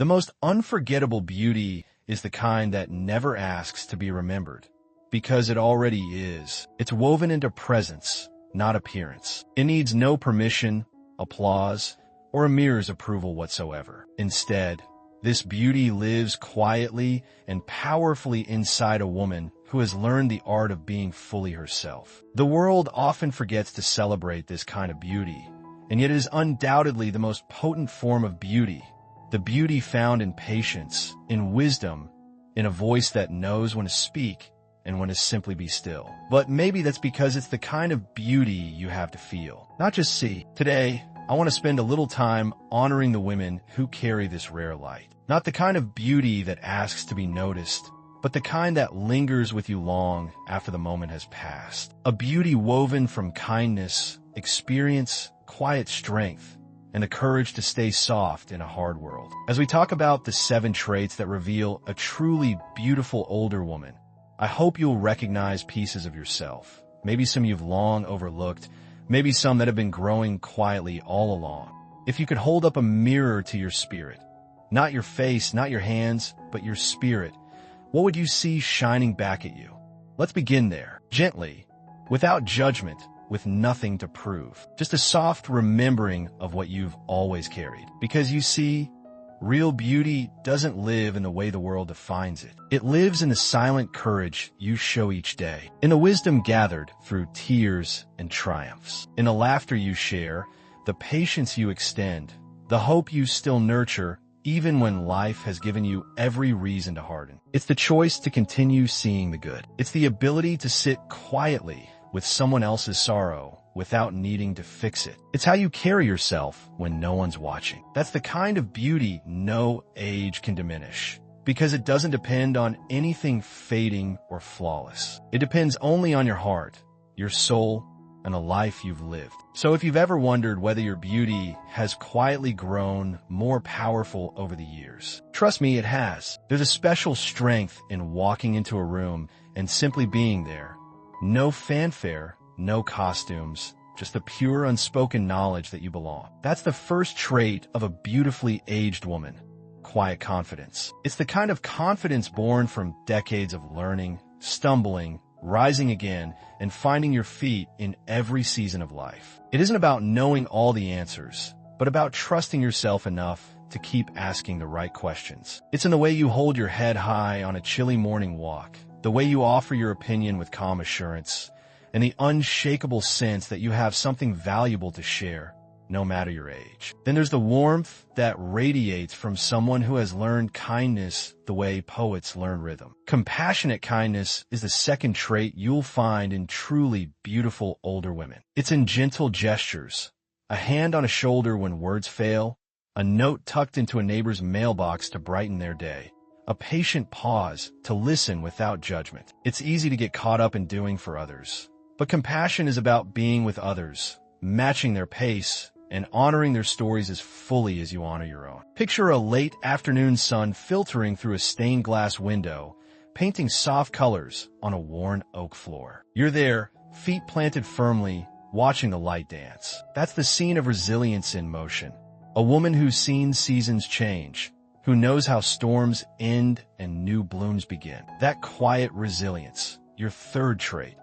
The most unforgettable beauty is the kind that never asks to be remembered, because it already is. It's woven into presence, not appearance. It needs no permission, applause, or a mirror's approval whatsoever. Instead, this beauty lives quietly and powerfully inside a woman who has learned the art of being fully herself. The world often forgets to celebrate this kind of beauty, and yet it is undoubtedly the most potent form of beauty. The beauty found in patience, in wisdom, in a voice that knows when to speak and when to simply be still. But maybe that's because it's the kind of beauty you have to feel, not just see. Today, I want to spend a little time honoring the women who carry this rare light. Not the kind of beauty that asks to be noticed, but the kind that lingers with you long after the moment has passed. A beauty woven from kindness, experience, quiet strength, and the courage to stay soft in a hard world. As we talk about the 7 traits that reveal a truly beautiful older woman, I hope you'll recognize pieces of yourself. Maybe some you've long overlooked, maybe some that have been growing quietly all along. If you could hold up a mirror to your spirit, not your face, not your hands, but your spirit, what would you see shining back at you? Let's begin there, gently, without judgment, with nothing to prove. Just a soft remembering of what you've always carried. Because you see, real beauty doesn't live in the way the world defines it. It lives in the silent courage you show each day, in the wisdom gathered through tears and triumphs, in the laughter you share, the patience you extend, the hope you still nurture, even when life has given you every reason to harden. It's the choice to continue seeing the good. It's the ability to sit quietly with someone else's sorrow without needing to fix it. It's how you carry yourself when no one's watching. That's the kind of beauty no age can diminish, because it doesn't depend on anything fading or flawless. It depends only on your heart, your soul, and a life you've lived. So if you've ever wondered whether your beauty has quietly grown more powerful over the years, trust me, it has. There's a special strength in walking into a room and simply being there. No fanfare, no costumes, just the pure unspoken knowledge that you belong. That's the first trait of a beautifully aged woman, quiet confidence. It's the kind of confidence born from decades of learning, stumbling, rising again, and finding your feet in every season of life. It isn't about knowing all the answers, but about trusting yourself enough to keep asking the right questions. It's in the way you hold your head high on a chilly morning walk, the way you offer your opinion with calm assurance, and the unshakable sense that you have something valuable to share, no matter your age. Then there's the warmth that radiates from someone who has learned kindness the way poets learn rhythm. Compassionate kindness is the second trait you'll find in truly beautiful older women. It's in gentle gestures, a hand on a shoulder when words fail, a note tucked into a neighbor's mailbox to brighten their day, a patient pause to listen without judgment. It's easy to get caught up in doing for others, but compassion is about being with others, matching their pace, and honoring their stories as fully as you honor your own. Picture a late afternoon sun filtering through a stained glass window, painting soft colors on a worn oak floor. You're there, feet planted firmly, watching the light dance. That's the scene of resilience in motion. A woman who's seen seasons change, who knows how storms end and new blooms begin. That quiet resilience, your third trait,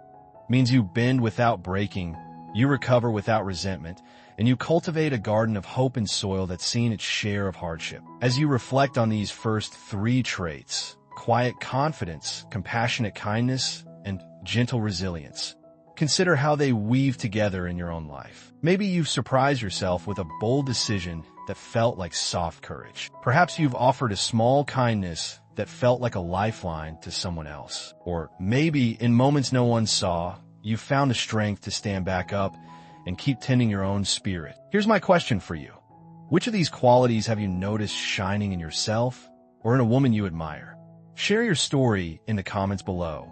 means you bend without breaking, you recover without resentment, and you cultivate a garden of hope in soil that's seen its share of hardship. As you reflect on these first 3 traits, quiet confidence, compassionate kindness, and gentle resilience, consider how they weave together in your own life. Maybe you've surprised yourself with a bold decision that felt like soft courage. Perhaps you've offered a small kindness that felt like a lifeline to someone else. Or maybe in moments no one saw, you found the strength to stand back up and keep tending your own spirit. Here's my question for you. Which of these qualities have you noticed shining in yourself or in a woman you admire? Share your story in the comments below.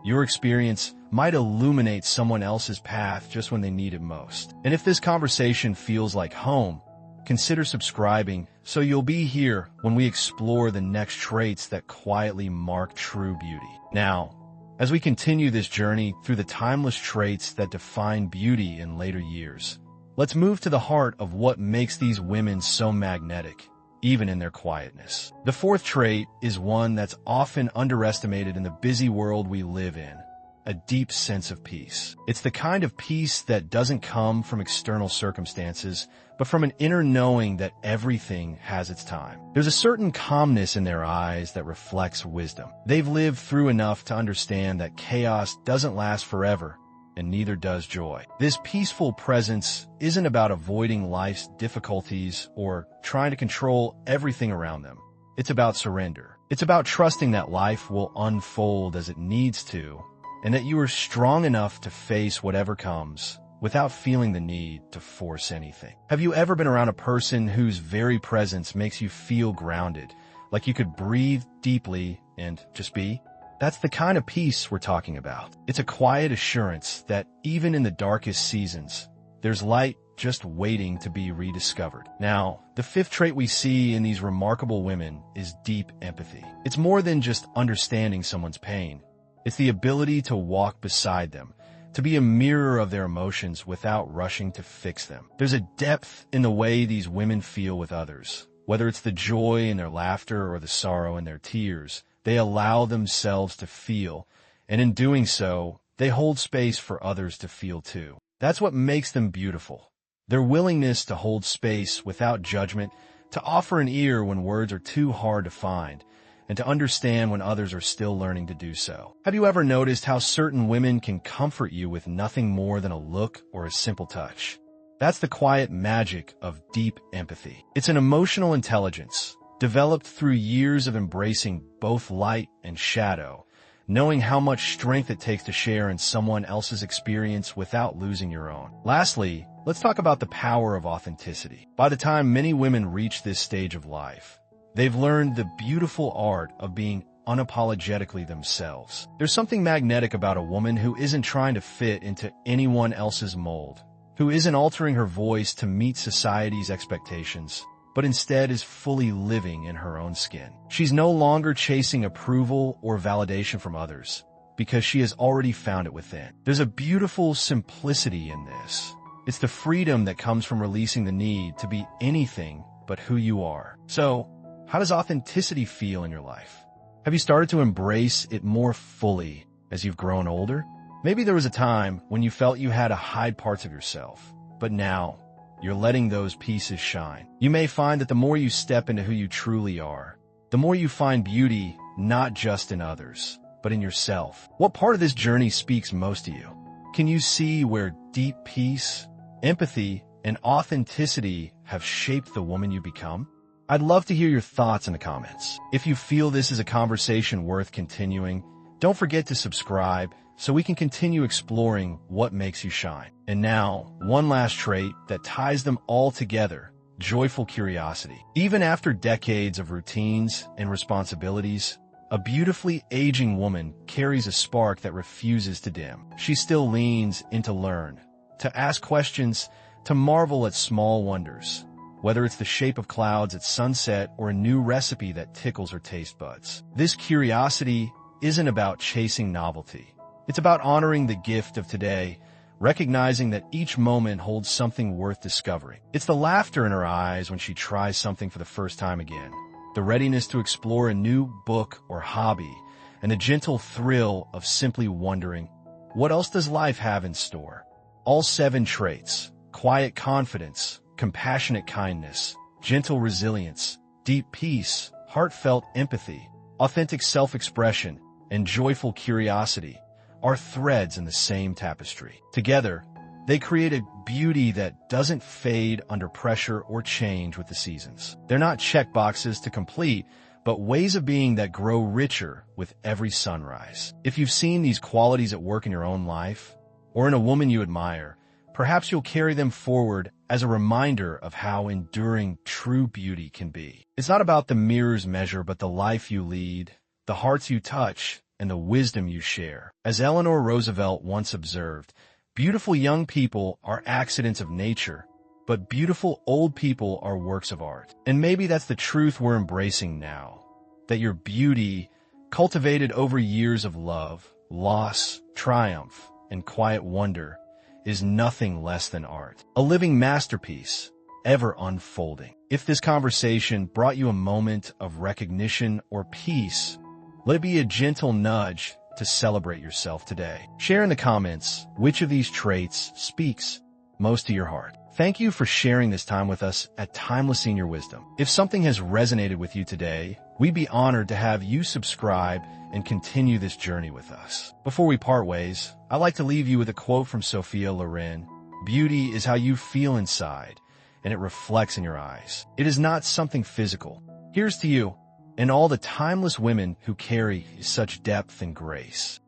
Your experience might illuminate someone else's path just when they need it most. And if this conversation feels like home, consider subscribing so you'll be here when we explore the next traits that quietly mark true beauty. Now, as we continue this journey through the timeless traits that define beauty in later years, let's move to the heart of what makes these women so magnetic, even in their quietness. The fourth trait is one that's often underestimated in the busy world we live in: a deep sense of peace. It's the kind of peace that doesn't come from external circumstances, but from an inner knowing that everything has its time. There's a certain calmness in their eyes that reflects wisdom. They've lived through enough to understand that chaos doesn't last forever, and neither does joy. This peaceful presence isn't about avoiding life's difficulties or trying to control everything around them. It's about surrender. It's about trusting that life will unfold as it needs to, and that you are strong enough to face whatever comes without feeling the need to force anything. Have you ever been around a person whose very presence makes you feel grounded, like you could breathe deeply and just be? That's the kind of peace we're talking about. It's a quiet assurance that even in the darkest seasons, there's light just waiting to be rediscovered. Now, the fifth trait we see in these remarkable women is deep empathy. It's more than just understanding someone's pain. It's the ability to walk beside them, to be a mirror of their emotions without rushing to fix them. There's a depth in the way these women feel with others. Whether it's the joy in their laughter or the sorrow in their tears, they allow themselves to feel, and in doing so, they hold space for others to feel too. That's what makes them beautiful. Their willingness to hold space without judgment, to offer an ear when words are too hard to find, and to understand when others are still learning to do so. Have you ever noticed how certain women can comfort you with nothing more than a look or a simple touch? That's the quiet magic of deep empathy. It's an emotional intelligence developed through years of embracing both light and shadow, knowing how much strength it takes to share in someone else's experience without losing your own. Lastly, let's talk about the power of authenticity. By the time many women reach this stage of life, they've learned the beautiful art of being unapologetically themselves. There's something magnetic about a woman who isn't trying to fit into anyone else's mold, who isn't altering her voice to meet society's expectations, but instead is fully living in her own skin. She's no longer chasing approval or validation from others, because she has already found it within. There's a beautiful simplicity in this. It's the freedom that comes from releasing the need to be anything but who you are. So, how does authenticity feel in your life? Have you started to embrace it more fully as you've grown older? Maybe there was a time when you felt you had to hide parts of yourself, but now you're letting those pieces shine. You may find that the more you step into who you truly are, the more you find beauty not just in others, but in yourself. What part of this journey speaks most to you? Can you see where deep peace, empathy, and authenticity have shaped the woman you become? I'd love to hear your thoughts in the comments. If you feel this is a conversation worth continuing, don't forget to subscribe so we can continue exploring what makes you shine. And now, one last trait that ties them all together: joyful curiosity. Even after decades of routines and responsibilities, a beautifully aging woman carries a spark that refuses to dim. She still leans in to learn, to ask questions, to marvel at small wonders, whether it's the shape of clouds at sunset or a new recipe that tickles her taste buds. This curiosity isn't about chasing novelty. It's about honoring the gift of today, recognizing that each moment holds something worth discovering. It's the laughter in her eyes when she tries something for the first time again, the readiness to explore a new book or hobby, and the gentle thrill of simply wondering, what else does life have in store? All 7 traits: quiet confidence, compassionate kindness, gentle resilience, deep peace, heartfelt empathy, authentic self-expression, and joyful curiosity, are threads in the same tapestry. Together, they create a beauty that doesn't fade under pressure or change with the seasons. They're not checkboxes to complete, but ways of being that grow richer with every sunrise. If you've seen these qualities at work in your own life, or in a woman you admire, perhaps you'll carry them forward as a reminder of how enduring true beauty can be. It's not about the mirror's measure, but the life you lead, the hearts you touch, and the wisdom you share. As Eleanor Roosevelt once observed, beautiful young people are accidents of nature, but beautiful old people are works of art. And maybe that's the truth we're embracing now, that your beauty, cultivated over years of love, loss, triumph, and quiet wonder, is nothing less than art. A living masterpiece, ever unfolding. If this conversation brought you a moment of recognition or peace, let it be a gentle nudge to celebrate yourself today. Share in the comments which of these traits speaks most to your heart. Thank you for sharing this time with us at Timeless Senior Wisdom. If something has resonated with you today, we'd be honored to have you subscribe and continue this journey with us. Before we part ways, I'd like to leave you with a quote from Sophia Loren. Beauty is how you feel inside, and it reflects in your eyes. It is not something physical. Here's to you and all the timeless women who carry such depth and grace.